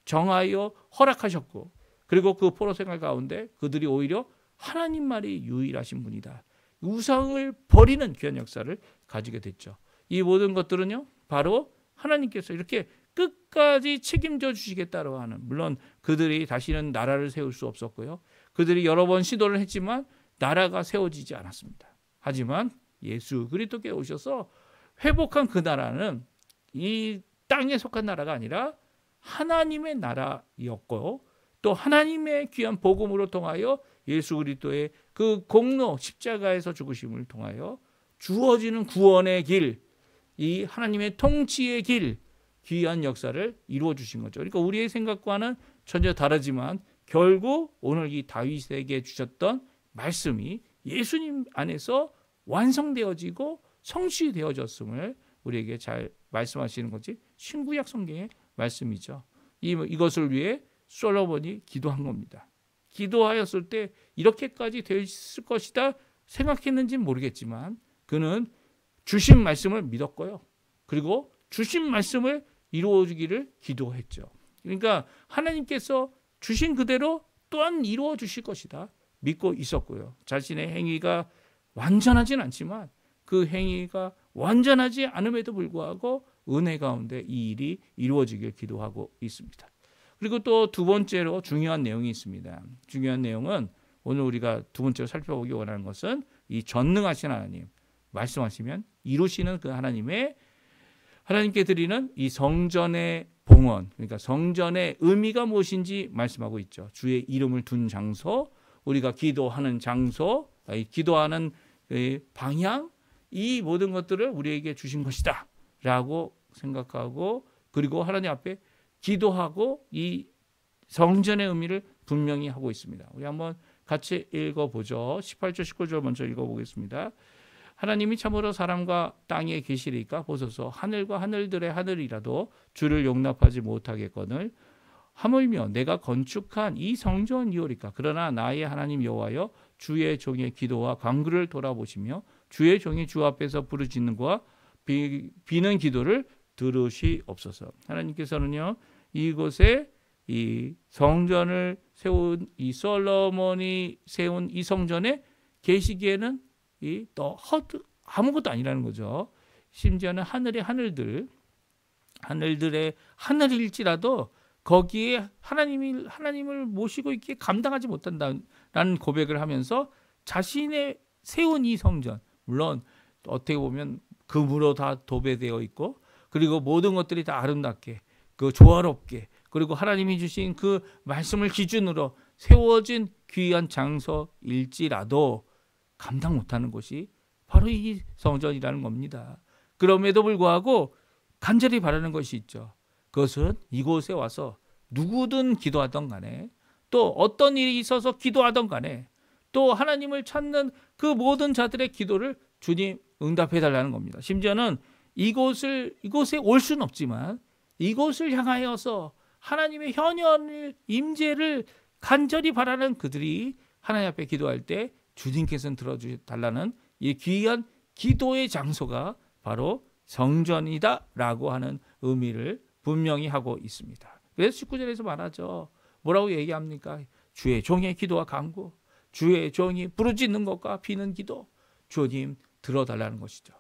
정하여 허락하셨고, 그리고 그 포로 생활 가운데 그들이 오히려 하나님만이 유일하신 분이다, 우상을 버리는 귀한 역사를 가지게 됐죠. 이 모든 것들은요, 바로 하나님께서 이렇게 끝까지 책임져 주시겠다고 하는, 물론 그들이 다시는 나라를 세울 수 없었고요, 그들이 여러 번 시도를 했지만 나라가 세워지지 않았습니다. 하지만 예수 그리스도께 오셔서 회복한 그 나라는 이 땅에 속한 나라가 아니라 하나님의 나라였고, 또 하나님의 귀한 복음으로 통하여 예수 그리스도의 그 공로 십자가에서 죽으심을 통하여 주어지는 구원의 길, 이 하나님의 통치의 길, 귀한 역사를 이루어 주신 거죠. 그러니까 우리의 생각과는 전혀 다르지만 결국 오늘 이 다윗에게 주셨던 말씀이 예수님 안에서 완성되어지고 성취되어졌음을 우리에게 잘 말씀하시는 것이 신구약 성경의 말씀이죠. 이것을 위해 솔로몬이 기도한 겁니다. 기도하였을 때 이렇게까지 되었을 것이다 생각했는지는 모르겠지만 그는 주신 말씀을 믿었고요. 그리고 주신 말씀을 이루어주기를 기도했죠. 그러니까 하나님께서 주신 그대로 또한 이루어 주실 것이다 믿고 있었고요. 자신의 행위가 완전하진 않지만 그 그 행위가 완전하지 않음에도 불구하고 은혜 가운데 이 일이 이루어지길 기도하고 있습니다. 그리고 또 두 번째로 중요한 내용이 있습니다. 중요한 내용은 오늘 우리가 두 번째로 살펴보기 원하는 것은 이 전능하신 하나님, 말씀하시면 이루시는 그 하나님께 드리는 이 성전의 봉헌, 그러니까 성전의 의미가 무엇인지 말씀하고 있죠. 주의 이름을 둔 장소, 우리가 기도하는 장소, 기도하는 방향, 이 모든 것들을 우리에게 주신 것이다 라고 생각하고, 그리고 하나님 앞에 기도하고 이 성전의 의미를 분명히 하고 있습니다. 우리 한번 같이 읽어보죠. 18절 19절 먼저 읽어보겠습니다. 하나님이 참으로 사람과 땅에 계시리까 보소서. 하늘과 하늘들의 하늘이라도 주를 용납하지 못하겠거늘 하물며 내가 건축한 이 성전이오리까. 그러나 나의 하나님 여호와여, 주의 종의 기도와 간구를 돌아보시며 주의 종이 주 앞에서 부르짖는 것과 비는 기도를 들으시옵소서. 하나님께서는요, 이곳에 이 성전을 세운 이 솔로몬이 세운 이 성전에 계시기에는 이 또 아무것도 아니라는 거죠. 심지어는 하늘의 하늘들의 하늘일지라도 거기에 하나님을 모시고 있기에 감당하지 못한다라는 고백을 하면서 자신의 세운 이 성전, 물론 어떻게 보면 금으로 다 도배되어 있고, 그리고 모든 것들이 다 아름답게, 그 조화롭게, 그리고 하나님이 주신 그 말씀을 기준으로 세워진 귀한 장소일지라도 감당 못하는 곳이 바로 이 성전이라는 겁니다. 그럼에도 불구하고 간절히 바라는 것이 있죠. 그것은 이곳에 와서 누구든 기도하던 간에, 또 어떤 일이 있어서 기도하던 간에, 또 하나님을 찾는 그 모든 자들의 기도를 주님 응답해 달라는 겁니다. 심지어는 이곳에 올 수는 없지만 이곳을 향하여서 하나님의 현현을 임재를 간절히 바라는 그들이 하나님 앞에 기도할 때 주님께서는 들어주달라는 이 귀한 기도의 장소가 바로 성전이다라고 하는 의미를 분명히 하고 있습니다. 그래서 19절에서 말하죠. 뭐라고 얘기합니까? 주의 종의 기도와 간구, 주의 종이 부르짖는 것과 비는 기도, 주님 들어달라는 것이죠.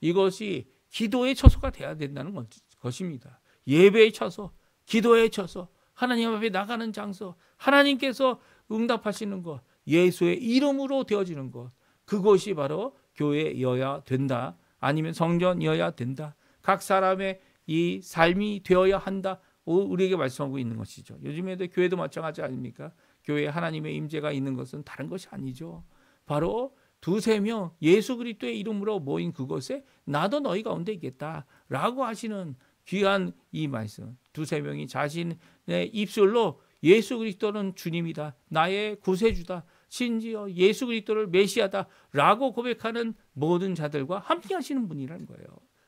이것이 기도의 처소가 돼야 된다는 것입니다. 예배의 처소, 기도의 처소, 하나님 앞에 나가는 장소, 하나님께서 응답하시는 것, 예수의 이름으로 되어지는 것, 그것이 바로 교회여야 된다. 아니면 성전이어야 된다. 각 사람의 이 삶이 되어야 한다. 우리에게 말씀하고 있는 것이죠. 요즘에도 교회도 마찬가지 아닙니까? 교회에 하나님의 임재가 있는 것은 다른 것이 아니죠. 바로 두세 명 예수 그리스도의 이름으로 모인 그곳에 나도 너희 가운데 있겠다라고 하시는 귀한 이 말씀. 두세 명이 자신의 입술로 예수 그리스도는 주님이다, 나의 구세주다, 심지어 예수 그리스도를 메시아다라고 고백하는 모든 자들과 함께 하시는 분이라는 거예요.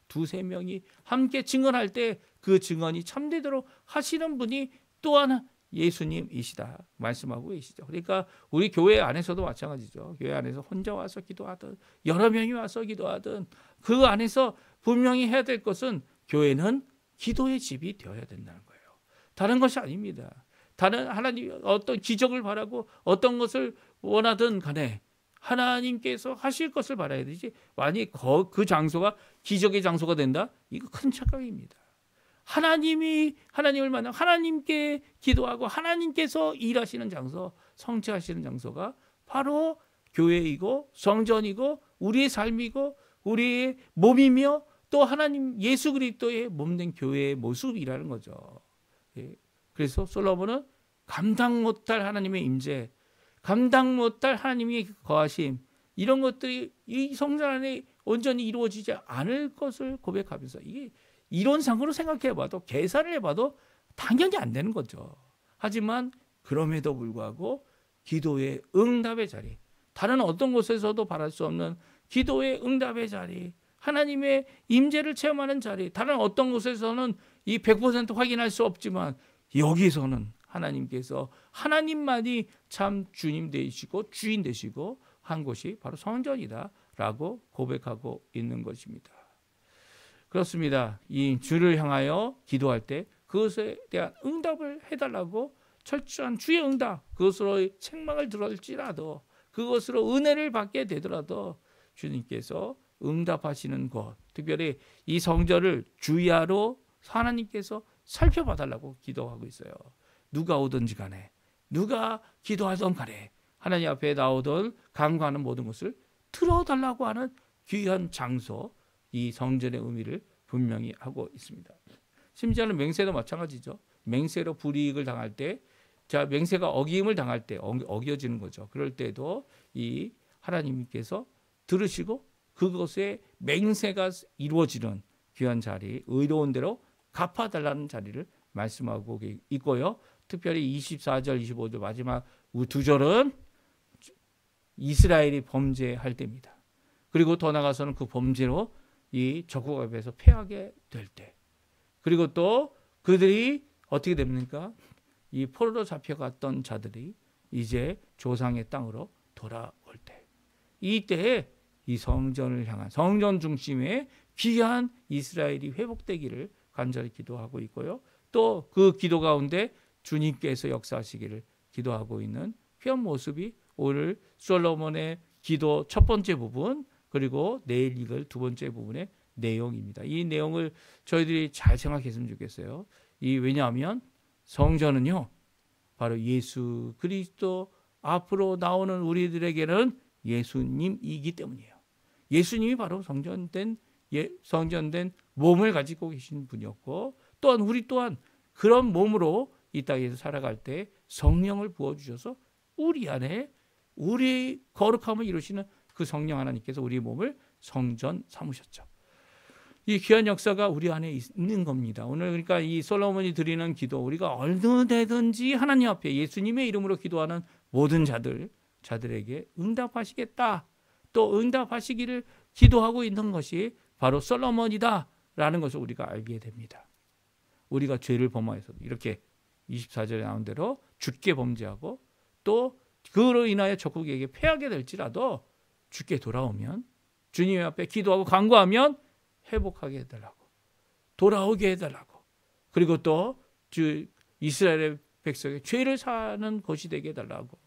두세 명이 함께 증언할 때 그 증언이 참되도록 하시는 분이 또 하나 예수님이시다 말씀하고 계시죠. 그러니까 우리 교회 안에서도 마찬가지죠. 교회 안에서 혼자 와서 기도하든 여러 명이 와서 기도하든 그 안에서 분명히 해야 될 것은 교회는 기도의 집이 되어야 된다는 거예요. 다른 것이 아닙니다. 다른 하나님 어떤 기적을 바라고 어떤 것을 원하든 간에 하나님께서 하실 것을 바라야 되지, 만약 그 장소가 기적의 장소가 된다? 이거 큰 착각입니다. 하나님을 만나 하나님께 기도하고 하나님께서 일하시는 장소, 성취하시는 장소가 바로 교회이고 성전이고 우리의 삶이고 우리의 몸이며 또 하나님 예수 그리스도의 몸된 교회의 모습이라는 거죠. 그래서 솔로몬은 감당 못할 하나님의 임재, 감당 못할 하나님의 거하심, 이런 것들이 이 성전 안에 온전히 이루어지지 않을 것을 고백하면서, 이게 이론상으로 생각해봐도 계산을 해봐도 당연히 안 되는 거죠. 하지만 그럼에도 불구하고 기도의 응답의 자리, 다른 어떤 곳에서도 바랄 수 없는 기도의 응답의 자리, 하나님의 임재를 체험하는 자리, 다른 어떤 곳에서는 이 100% 확인할 수 없지만 여기서는 하나님께서 하나님만이 참 주님 되시고 주인 되시고 한 곳이 바로 성전이다라고 고백하고 있는 것입니다. 그렇습니다. 이 주를 향하여 기도할 때 그것에 대한 응답을 해달라고 철저한 주의 응답, 그것으로 책망을 들을지라도, 그것으로 은혜를 받게 되더라도 주님께서 응답하시는 것, 특별히 이 성전을 주야로 하나님께서 살펴봐달라고 기도하고 있어요. 누가 오든지 간에, 누가 기도하던 간에 하나님 앞에 나오던 간구하는 모든 것을 들어달라고 하는 귀한 장소, 이 성전의 의미를 분명히 하고 있습니다. 심지어는 맹세도 마찬가지죠. 맹세로 불이익을 당할 때, 자, 맹세가 어김을 당할 때 어겨지는 거죠. 그럴 때도 이 하나님께서 들으시고 그것에 맹세가 이루어지는 귀한 자리, 의로운 대로 갚아달라는 자리를 말씀하고 있고요. 특별히 24절, 25절 마지막 두 절은 이스라엘이 범죄할 때입니다. 그리고 더 나아가서는 그 범죄로 이 적국 앞에서 패하게 될 때, 그리고 또 그들이 어떻게 됩니까? 이 포로로 잡혀갔던 자들이 이제 조상의 땅으로 돌아올 때, 이때에 이 성전을 향한 성전 중심의 귀한 이스라엘이 회복되기를 간절히 기도하고 있고요. 또 그 기도 가운데 주님께서 역사하시기를 기도하고 있는 귀한 모습이 오늘 솔로몬의 기도 첫 번째 부분, 그리고 내일 읽을 두 번째 부분의 내용입니다. 이 내용을 저희들이 잘 생각했으면 좋겠어요. 왜냐하면 성전은요, 바로 예수 그리스도 앞으로 나오는 우리들에게는 예수님이기 때문이에요. 예수님이 바로 성전된 몸을 가지고 계신 분이었고, 또한 우리 또한 그런 몸으로 이 땅에서 살아갈 때 성령을 부어주셔서 우리 안에 우리 거룩함을 이루시는 그 성령 하나님께서 우리 몸을 성전 삼으셨죠. 이 귀한 역사가 우리 안에 있는 겁니다. 오늘 그러니까 이 솔로몬이 드리는 기도, 우리가 어느 때든지 하나님 앞에 예수님의 이름으로 기도하는 모든 자들에게 응답하시겠다, 또 응답하시기를 기도하고 있는 것이 바로 솔로몬이다라는 것을 우리가 알게 됩니다. 우리가 죄를 범하여서 이렇게 24절에 나온 대로 죽게 범죄하고 또 그로 인하여 적국에게 패하게 될지라도 죽게 돌아오면, 주님 앞에 기도하고 간구하면 회복하게 해달라고, 돌아오게 해달라고, 그리고 또 이스라엘의 백성의 죄를 사는 것이 되게 해달라고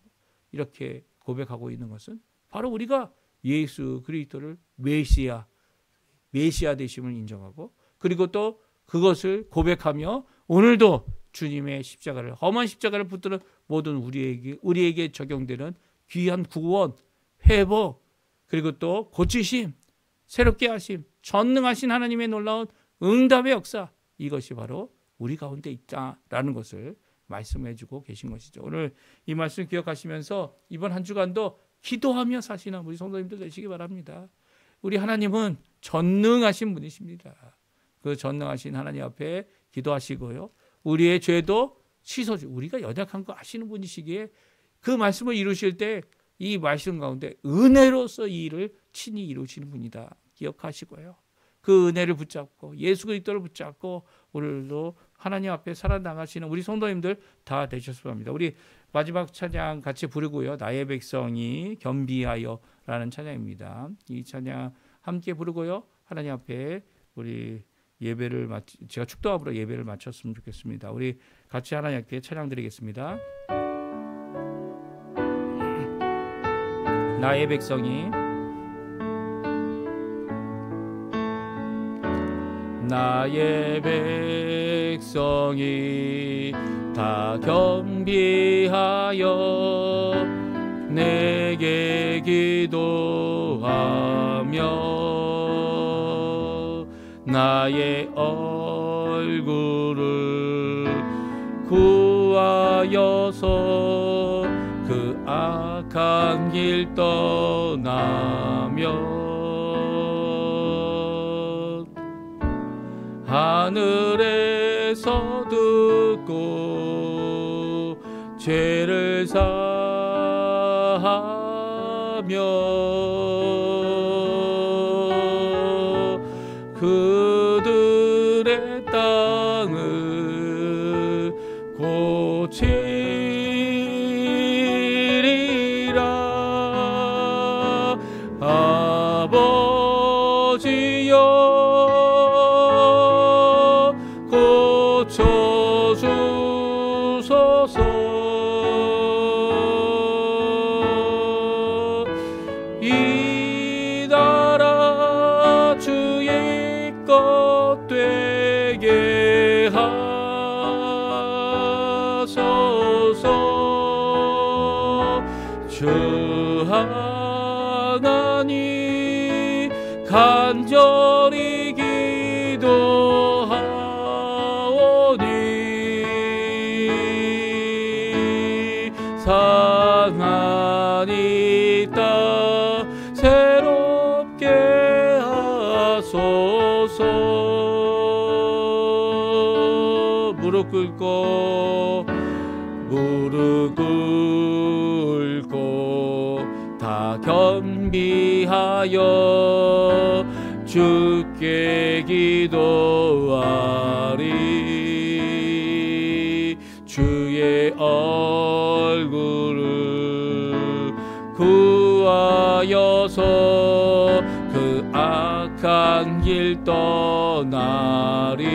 이렇게 고백하고 있는 것은 바로 우리가 예수 그리스도를 메시아 되심을 인정하고, 그리고 또 그것을 고백하며 오늘도 주님의 십자가를, 험한 십자가를 붙드는 모든 우리에게 적용되는 귀한 구원, 회복, 그리고 또 고치심, 새롭게 하심, 전능하신 하나님의 놀라운 응답의 역사, 이것이 바로 우리 가운데 있다라는 것을 말씀해 주고 계신 것이죠. 오늘 이 말씀 기억하시면서 이번 한 주간도 기도하며 사시는 우리 성도님들 되시기 바랍니다. 우리 하나님은 전능하신 분이십니다. 그 전능하신 하나님 앞에 기도하시고요, 우리의 죄도 씻어주고, 우리가 연약한 거 아시는 분이시기에 그 말씀을 이루실 때 이 말씀 가운데 은혜로서 이 일을 친히 이루시는 분이다 기억하시고요, 그 은혜를 붙잡고 예수 그리스도를 붙잡고 오늘도 하나님 앞에 살아나가시는 우리 성도님들 다 되셨으면 합니다. 우리 마지막 찬양 같이 부르고요, 나의 백성이 겸비하여라는 찬양입니다. 이 찬양 함께 부르고요, 하나님 앞에 우리 예배를 제가 축도합으로 예배를 마쳤으면 좋겠습니다. 우리 같이 하나님께 찬양 드리겠습니다. 나의 백성이, 나의 백성이 다 겸비하여 내게 기도하며 나의 얼굴을 구하여서 그 악한 길 떠나며 하늘에서 듣고 죄를 사하며 그들의 땅을 고치리라. 아버지여 고쳐주소서. 이 주 하나님 간절히 기도하오니 상하니 땅 새롭게 하소서. 무릎 꿇고 다 겸비하여 주께 기도하리. 주의 얼굴을 구하여서 그 악한 길 떠나리.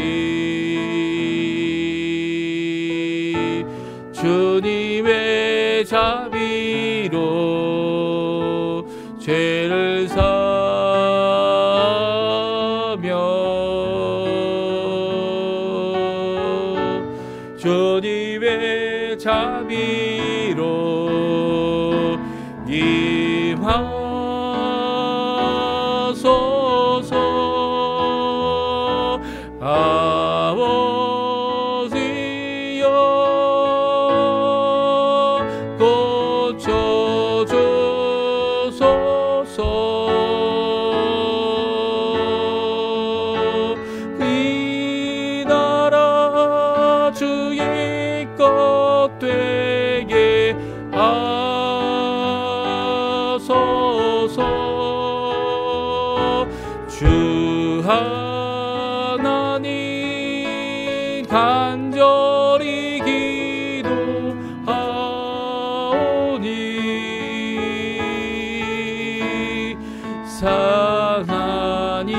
주님의 자비로 죄를 사며 주님의 자비로 임하소서. 아버지여 고쳐주소서. 이 나라 주의 것 되게 하소서. 주 하나님 간절히 기도하오니 상하니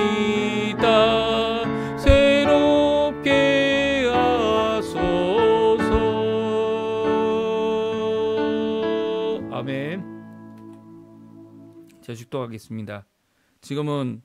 땅 새롭게 하소서. 아멘. 자, 축도하겠습니다. 지금은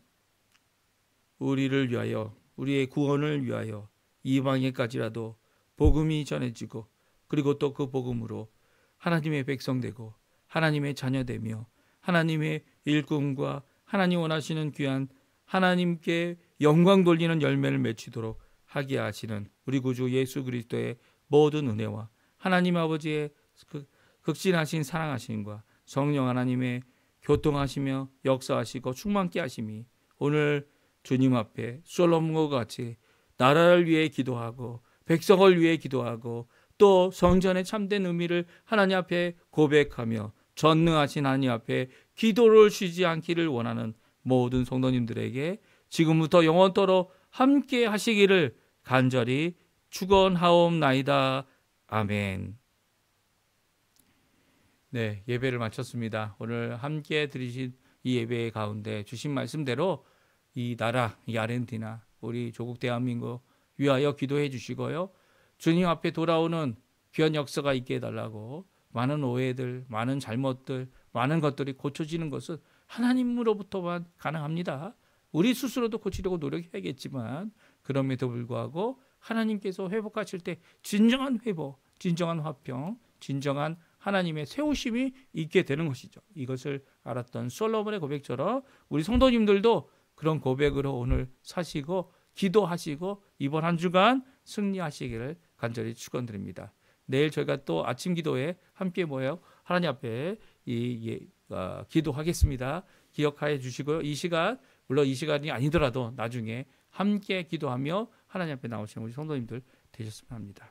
우리를 위하여, 우리의 구원을 위하여 이방에까지라도 복음이 전해지고, 그리고 또 그 복음으로 하나님의 백성 되고 하나님의 자녀 되며 하나님의 일꾼과 하나님 원하시는 귀한 하나님께 영광 돌리는 열매를 맺히도록 하게 하시는 우리 구주 예수 그리스도의 모든 은혜와 하나님 아버지의 극진하신 사랑하심과 성령 하나님의 교통하시며 역사하시고 충만케 하심이 오늘 주님 앞에 솔로몬과 같이 나라를 위해 기도하고 백성을 위해 기도하고 또 성전의 참된 의미를 하나님 앞에 고백하며 전능하신 하나님 앞에 기도를 쉬지 않기를 원하는 모든 성도님들에게 지금부터 영원토록 함께 하시기를 간절히 축원하옵나이다. 아멘. 네, 예배를 마쳤습니다. 오늘 함께 드리신 이 예배 가운데 주신 말씀대로 이 나라, 이 아르헨티나, 우리 조국 대한민국 위하여 기도해 주시고요. 주님 앞에 돌아오는 귀한 역사가 있게 해달라고. 많은 오해들, 많은 잘못들, 많은 것들이 고쳐지는 것은 하나님으로부터만 가능합니다. 우리 스스로도 고치려고 노력해야겠지만 그럼에도 불구하고 하나님께서 회복하실 때 진정한 회복, 진정한 화평, 진정한 하나님의 세우심이 있게 되는 것이죠. 이것을 알았던 솔로몬의 고백처럼 우리 성도님들도 그런 고백으로 오늘 사시고 기도하시고 이번 한 주간 승리하시기를 간절히 축원드립니다. 내일 저희가 또 아침 기도에 함께 모여 하나님 앞에 기도하겠습니다. 기억하여 주시고요. 이 시간, 물론 이 시간이 아니더라도 나중에 함께 기도하며 하나님 앞에 나오시는 우리 성도님들 되셨으면 합니다.